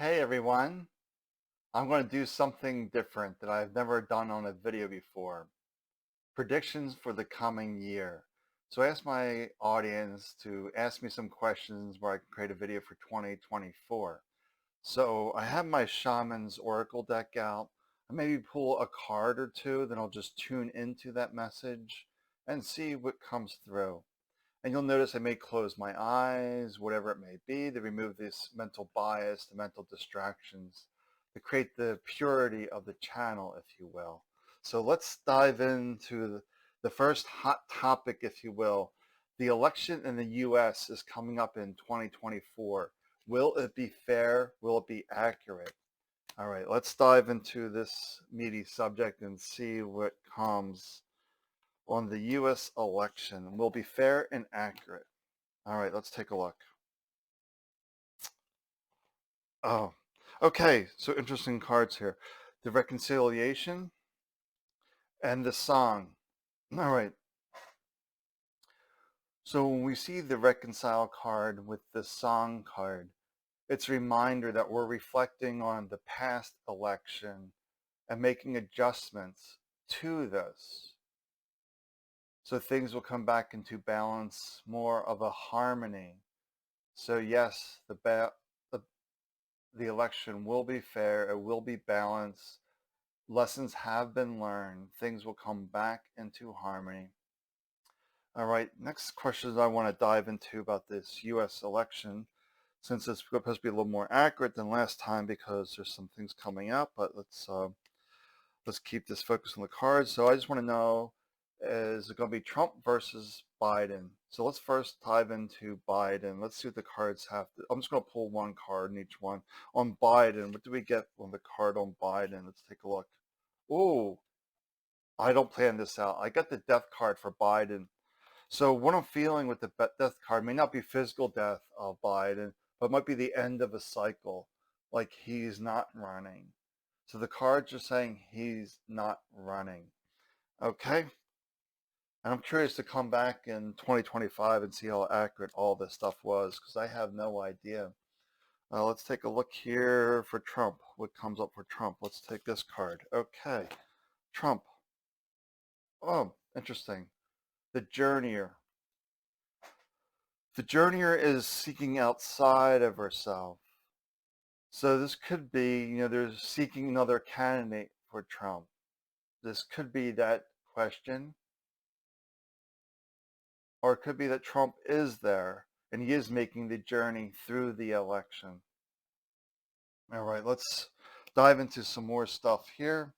Hey everyone, I'm going to do something different that I've never done on a video before. Predictions for the coming year. So I asked my audience to ask me some questions where I can create a video for 2024. So I have my Shaman's Oracle deck out. I maybe pull a card or two, then I'll just tune into that message and see what comes through. And you'll notice I may close my eyes, whatever it may be, to remove this mental bias, the mental distractions, to create the purity of the channel, if you will. So let's dive into the first hot topic, if you will. The election in the US is coming up in 2024. Will it be fair? Will it be accurate? All right, let's dive into this meaty subject and see what comes on the U.S. election will be fair and accurate. All right, let's take a look. Oh, okay. So interesting cards here. The reconciliation and the song. All right. So when we see the reconcile card with the song card, it's a reminder that we're reflecting on the past election and making adjustments to this. So things will come back into balance, more of a harmony. So yes, the election will be fair, it will be balanced, lessons have been learned, things will come back into harmony. All right, next question I want to dive into about this US election, since it's supposed to be a little more accurate than last time because there's some things coming up, but let's keep this focus on the cards. So I just want to know, is it going to be Trump versus Biden? So let's first dive into Biden. Let's see what the cards have to. I'm just going to pull one card in each one. On Biden, what do we get on the card on Biden? Let's take a look. Oh, I don't plan this out. I got the death card for Biden. So what I'm feeling with the death card may not be physical death of Biden, but might be the end of a cycle, like he's not running. So the cards are saying he's not running. Okay. And I'm curious to come back in 2025 and see how accurate all this stuff was, because I have no idea. Let's take a look here for Trump. What comes up for Trump? Let's take this card. Okay. Trump. Oh, interesting. The Journeyer. The Journeyer is seeking outside of herself. So this could be, they're seeking another candidate for Trump. This could be that question, or it could be that Trump is there and he is making the journey through the election. All right, let's dive into some more stuff here.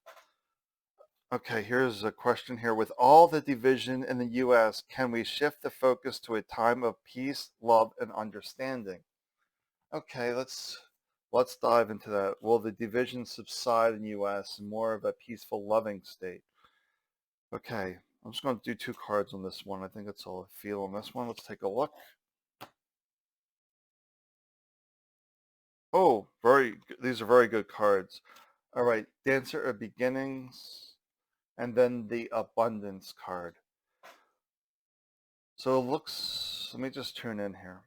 Okay, here's a question here. With all the division in the U.S., can we shift the focus to a time of peace, love, and understanding? Okay, let's dive into that. Will the division subside in the U.S. in more of a peaceful, loving state? Okay, I'm just going to do two cards on this one. I think that's all I feel on this one. Let's take a look. Oh, these are very good cards. All right, Dancer of Beginnings, and then the Abundance card. So it looks, let me just tune in here.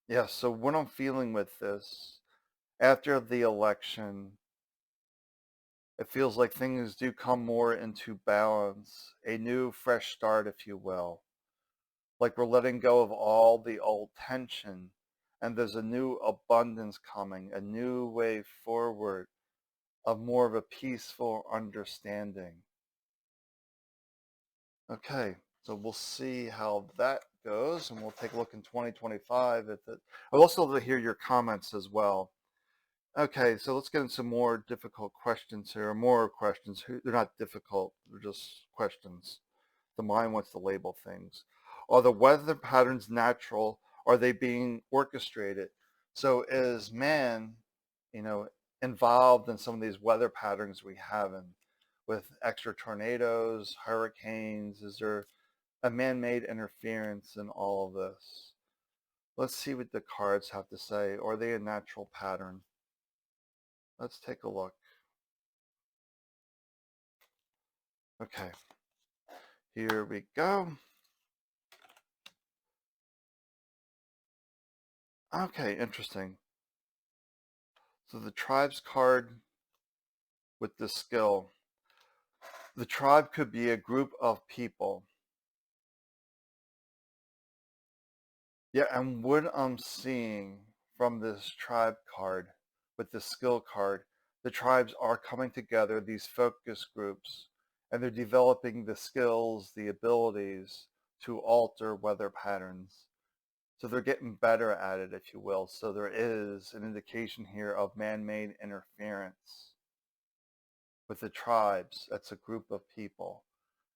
Yeah, so what I'm feeling with this, after the election, it feels like things do come more into balance, a new fresh start, if you will. Like we're letting go of all the old tension, and there's a new abundance coming, a new way forward of more of a peaceful understanding. Okay, so we'll see how that goes, and we'll take a look in 2025 at it. I'd also love to hear your comments as well. Okay, so let's get into some more difficult questions here, more questions. They're not difficult, they're just questions. The mind wants to label things. Are the weather patterns natural? Are they being orchestrated? So is man, you know, involved in some of these weather patterns we have in, with extra tornadoes, hurricanes? Is there a man-made interference in all of this? Let's see what the cards have to say. Are they a natural pattern? Let's take a look. Okay, here we go. Okay, interesting. So the tribes card with this skill, the tribe could be a group of people. Yeah, and what I'm seeing from this tribe card with the skill card, the tribes are coming together, these focus groups, and they're developing the skills, the abilities to alter weather patterns. So they're getting better at it, if you will. So there is an indication here of man-made interference with the tribes. That's a group of people.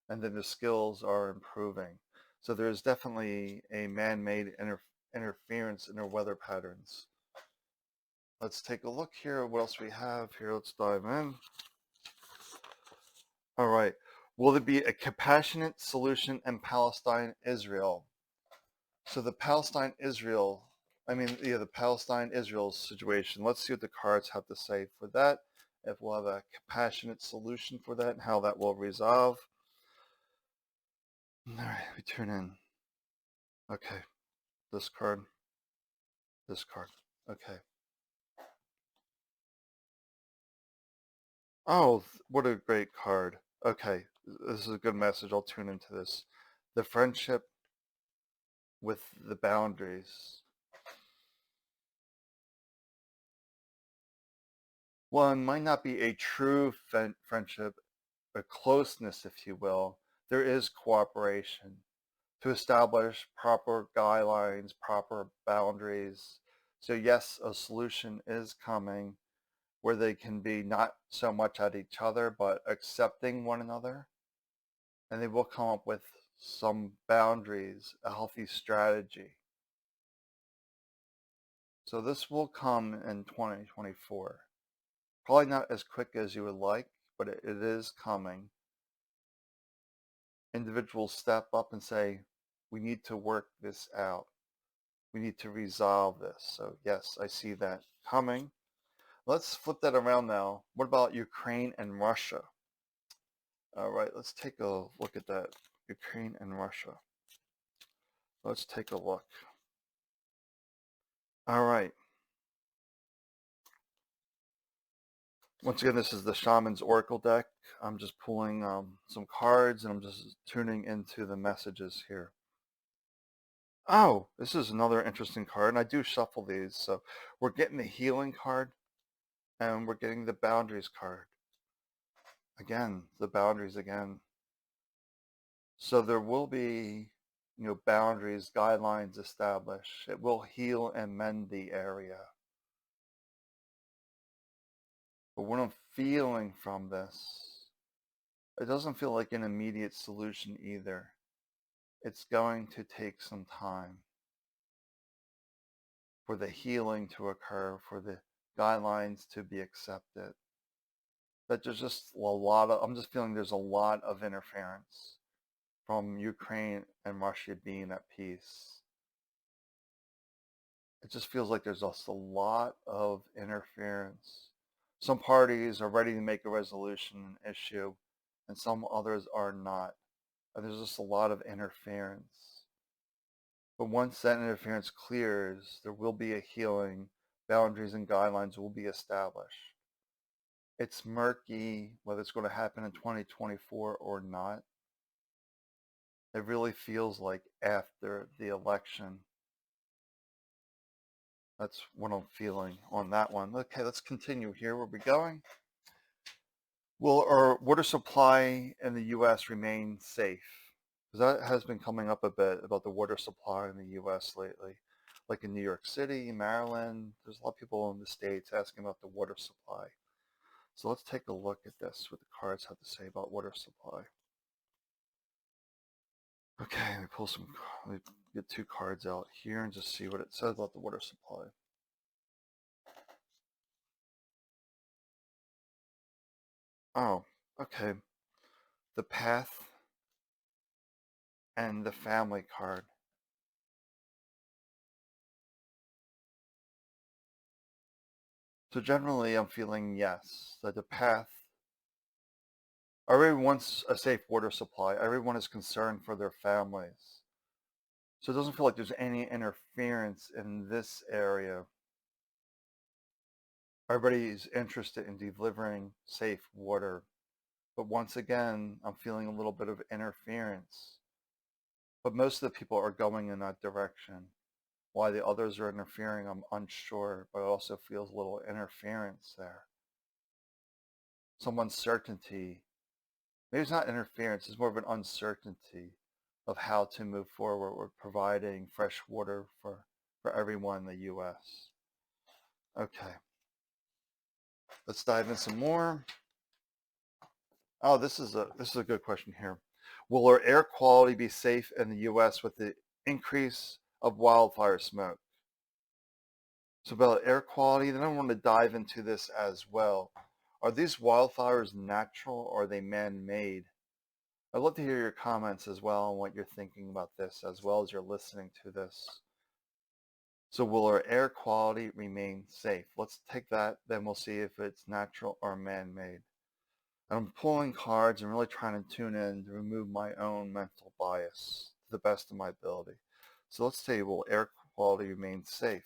And then the skills are improving. So there's definitely a man-made interference in their weather patterns. Let's take a look here. What else we have here? Let's dive in. All right. Will there be a compassionate solution in Palestine, Israel? So the the Palestine-Israel situation. Let's see what the cards have to say for that. If we'll have a compassionate solution for that and how that will resolve. All right, we turn in. Okay, this card, this card. Okay. Oh, what a great card. Okay, this is a good message. I'll tune into this. The friendship with the boundaries. One might not be a true friendship, a closeness, if you will. There is cooperation to establish proper guidelines, proper boundaries. So yes, a solution is coming where they can be not so much at each other, but accepting one another. And they will come up with some boundaries, a healthy strategy. So this will come in 2024. Probably not as quick as you would like, but it is coming. Individuals step up and say, we need to work this out. We need to resolve this. So yes, I see that coming. Let's flip that around now. What about Ukraine and Russia? All right, let's take a look at that. Ukraine and Russia. Let's take a look. All right. Once again, this is the Shaman's Oracle deck. I'm just pulling some cards and I'm just tuning into the messages here. Oh, this is another interesting card, and I do shuffle these. So we're getting the healing card and we're getting the boundaries card. Again, the boundaries again. So there will be, boundaries, guidelines established. It will heal and mend the area. But what I'm feeling from this, it doesn't feel like an immediate solution either. It's going to take some time for the healing to occur, for the guidelines to be accepted. But there's just I'm just feeling there's a lot of interference from Ukraine and Russia being at peace. It just feels like there's just a lot of interference. Some parties are ready to make a resolution issue, and some others are not. And there's just a lot of interference. But once that interference clears, there will be a healing. Boundaries and guidelines will be established. It's murky whether it's going to happen in 2024 or not. It really feels like after the election. That's what I'm feeling on that one. Okay, let's continue here. Where are we going? Will our water supply in the U.S. remain safe? Because that has been coming up a bit about the water supply in the U.S. lately. Like in New York City, Maryland, there's a lot of people in the States asking about the water supply. So let's take a look at this, what the cards have to say about water supply. Okay, let me get two cards out here and just see what it says about the water supply. Oh, okay. The path and the family card. So generally I'm feeling yes, that the path, everyone wants a safe water supply. Everyone is concerned for their families. So it doesn't feel like there's any interference in this area. Everybody's interested in delivering safe water. But once again, I'm feeling a little bit of interference. But most of the people are going in that direction. Why the others are interfering, I'm unsure, but it also feels a little interference there. Some uncertainty. Maybe it's not interference, it's more of an uncertainty of how to move forward with providing fresh water for everyone in the U.S. Okay, let's dive in some more. Oh, this is a good question here. Will our air quality be safe in the U.S. with the increase of wildfire smoke? So about air quality, then I want to dive into this as well. Are these wildfires natural or are they man-made? I'd love to hear your comments as well on what you're thinking about this as well as you're listening to this. So will our air quality remain safe? Let's take that, then we'll see if it's natural or man-made. I'm pulling cards and really trying to tune in to remove my own mental bias to the best of my ability. So let's say, will air quality remain safe?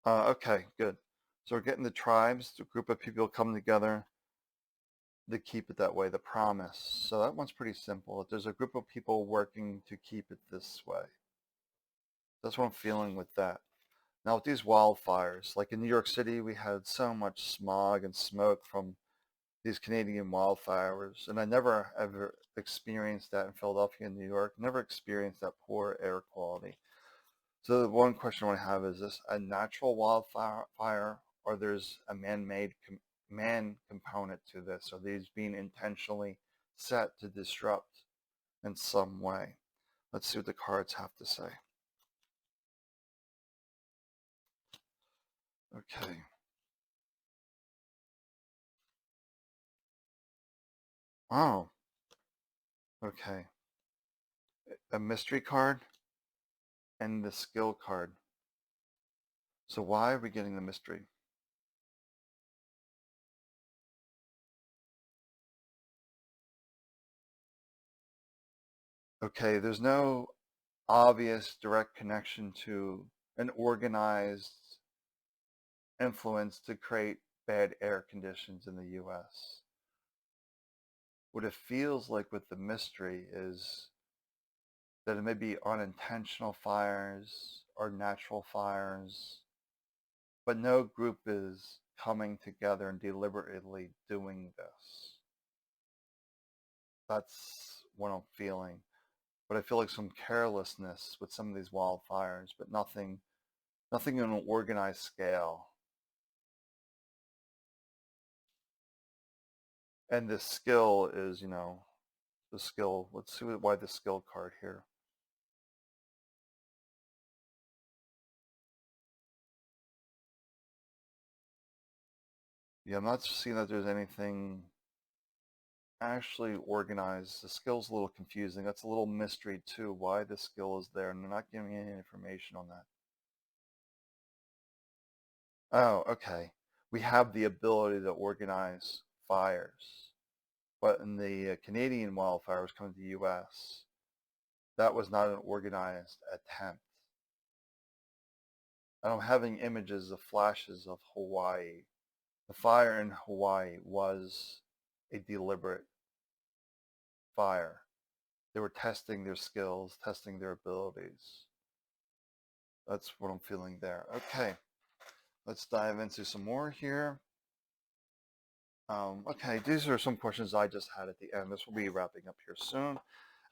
Okay, good. So we're getting the tribes, the group of people come together to keep it that way, the promise. So that one's pretty simple. If there's a group of people working to keep it this way, that's what I'm feeling with that. Now with these wildfires, like in New York City, we had so much smog and smoke from these Canadian wildfires, and I never ever experienced that in Philadelphia and New York, never experienced that poor air quality. So the one question I have is this a natural wildfire or there's a man-made man component to this? Are these being intentionally set to disrupt in some way? Let's see what the cards have to say. Okay. Oh, okay. A mystery card and the skill card. So why are we getting the mystery? Okay, there's no obvious direct connection to an organized influence to create bad air conditions in the US. What it feels like with the mystery is that it may be unintentional fires or natural fires, but no group is coming together and deliberately doing this. That's what I'm feeling. But I feel like some carelessness with some of these wildfires, but nothing on an organized scale. And the skill is, the skill. Let's see why the skill card here. Yeah, I'm not seeing that there's anything actually organized. The skill's a little confusing. That's a little mystery too, why the skill is there, and they're not giving me any information on that. Oh, okay. We have the ability to organize fires. But in the Canadian wildfires coming to the US, that was not an organized attempt. And I'm having images of flashes of Hawaii. The fire in Hawaii was a deliberate fire. They were testing their skills, testing their abilities. That's what I'm feeling there. Okay, let's dive into some more here. Okay, these are some questions I just had at the end. This will be wrapping up here soon.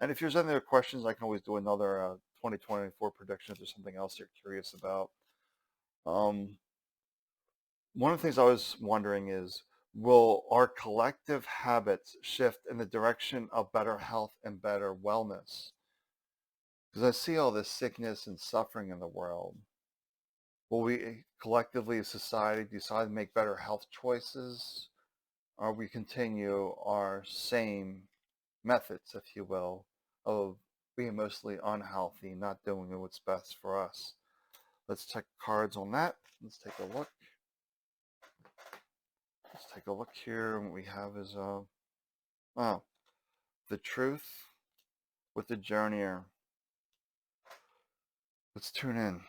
And if there's any other questions, I can always do another 2024 prediction if there's something else you're curious about. Um, One of the things I was wondering is, will our collective habits shift in the direction of better health and better wellness? Because I see all this sickness and suffering in the world. Will we collectively as society decide to make better health choices? Or we continue our same methods, if you will, of being mostly unhealthy, not doing what's best for us? Let's check cards on that. Let's take a look. Let's take a look here. And what we have is, oh, the truth with the journeyer. Let's tune in.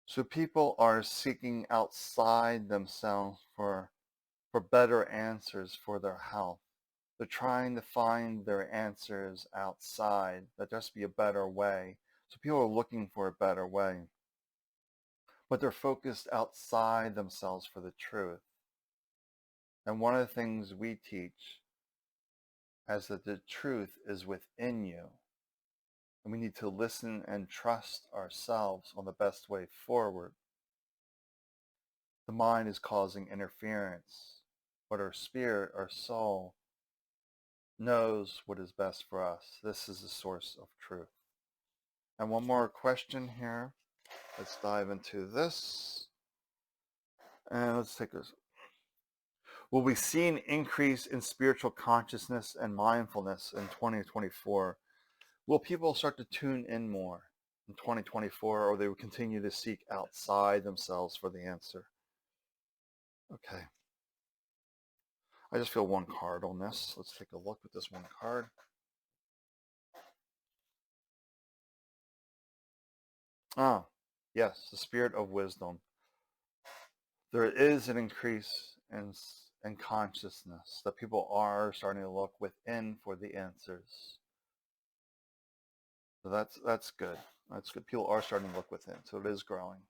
So people are seeking outside themselves for better answers for their health. They're trying to find their answers outside. That just be a better way. So people are looking for a better way, but they're focused outside themselves for the truth. And one of the things we teach is that the truth is within you. And we need to listen and trust ourselves on the best way forward. The mind is causing interference, but our spirit, our soul, knows what is best for us. This is the source of truth. And one more question here. Let's dive into this. And let's take this. Will we see an increase in spiritual consciousness and mindfulness in 2024? Will people start to tune in more in 2024, or they will continue to seek outside themselves for the answer? Okay. I just feel one card on this. Let's take a look at this one card. Ah, yes, the spirit of wisdom. There is an increase in consciousness that people are starting to look within for the answers. So that's good. That's good. People are starting to look within, so it is growing.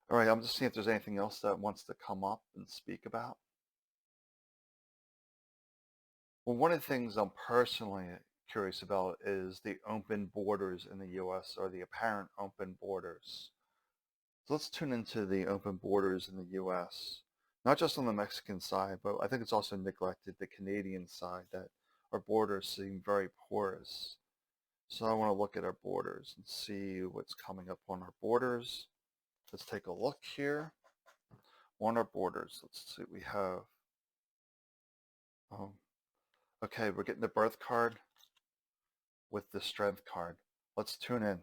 All right, I'm just seeing if there's anything else that wants to come up and speak about. Well, one of the things I'm personally curious about is the open borders in the U.S. or the apparent open borders. So let's tune into the open borders in the U.S., not just on the Mexican side, but I think it's also neglected the Canadian side, that our borders seem very porous. So I want to look at our borders and see what's coming up on our borders. Let's take a look here on our borders. Let's see what we have. Okay, we're getting the birth card with the strength card. Let's tune in.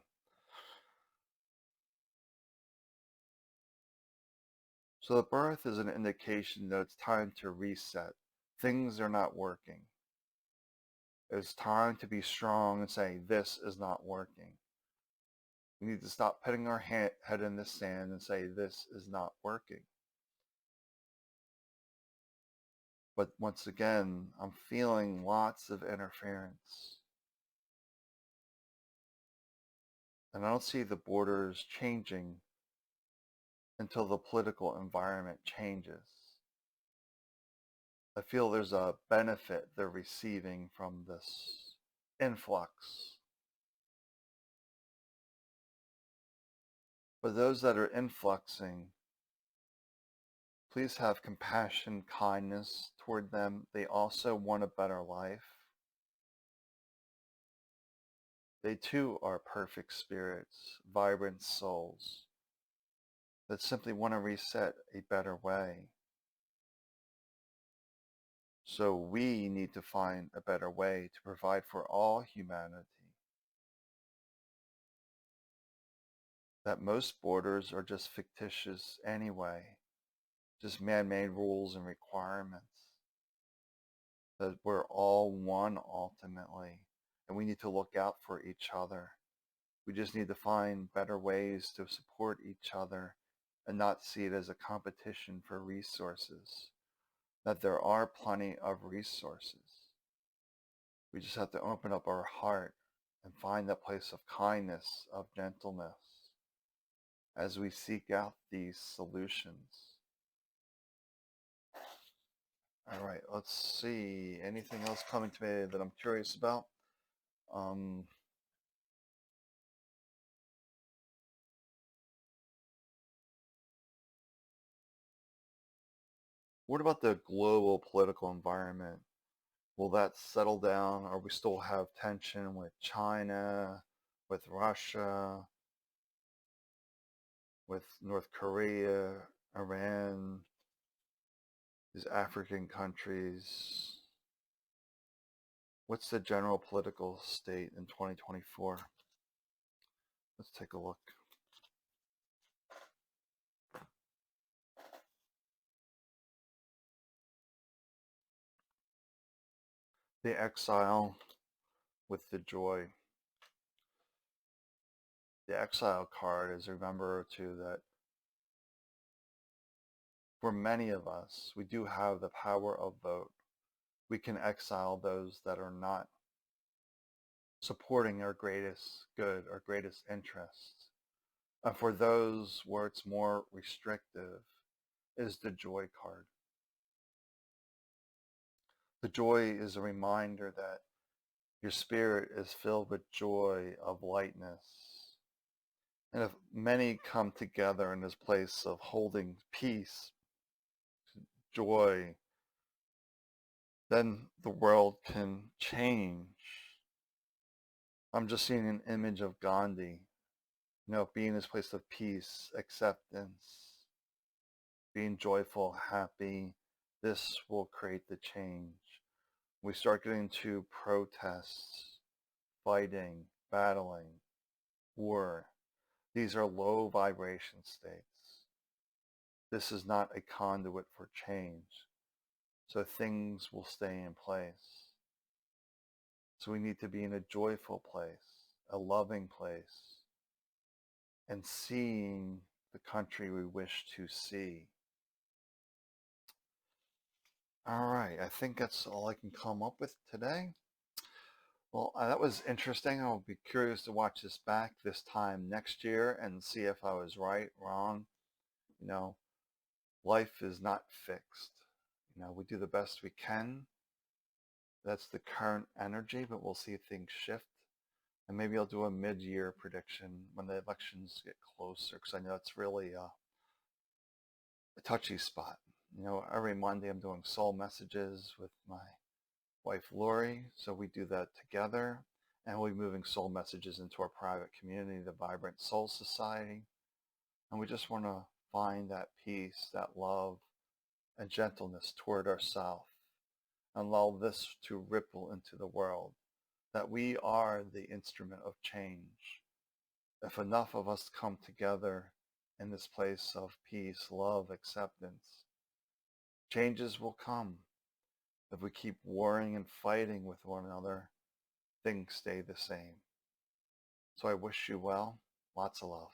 So the birth is an indication that it's time to reset. Things are not working. It's time to be strong and say, this is not working. We need to stop putting our head in the sand and say, this is not working. But once again, I'm feeling lots of interference. And I don't see the borders changing until the political environment changes. I feel there's a benefit they're receiving from this influx. For those that are influxing, please have compassion, kindness toward them. They also want a better life. They too are perfect spirits, vibrant souls that simply want to reset a better way. So we need to find a better way to provide for all humanity. That most borders are just fictitious anyway, just man-made rules and requirements. That we're all one ultimately, and we need to look out for each other. We just need to find better ways to support each other and not see it as a competition for resources. That there are plenty of resources. We just have to open up our heart and find that place of kindness, of gentleness, as we seek out these solutions. All right, let's see. Anything else coming to me that I'm curious about? What about the global political environment? Will that settle down, or we still have tension with China, with Russia, with North Korea, Iran, these African countries? What's the general political state in 2024? Let's take a look. The exile with the joy. The exile card is a reminder too that for many of us, we do have the power of vote. We can exile those that are not supporting our greatest good, our greatest interests. And for those where it's more restrictive is the joy card. The joy is a reminder that your spirit is filled with joy of lightness. And if many come together in this place of holding peace, joy, then the world can change. I'm just seeing an image of Gandhi, being this place of peace, acceptance, being joyful, happy. This will create the change. We start getting to protests, fighting, battling, war. These are low vibration states. This is not a conduit for change. So things will stay in place. So we need to be in a joyful place, a loving place, and seeing the country we wish to see. All right, I think that's all I can come up with today. Well, that was interesting. I'll be curious to watch this back this time next year and see if I was right, wrong. Life is not fixed. We do the best we can. That's the current energy, but we'll see if things shift. And maybe I'll do a mid-year prediction when the elections get closer, because I know it's really a touchy spot. Every Monday I'm doing soul messages with my wife Lori, so we do that together, and we'll be moving soul messages into our private community, the Vibrant Soul Society, and we just want to find that peace, that love, and gentleness toward ourselves, and allow this to ripple into the world, that we are the instrument of change. If enough of us come together in this place of peace, love, acceptance, changes will come. If we keep warring and fighting with one another, things stay the same. So I wish you well. Lots of love.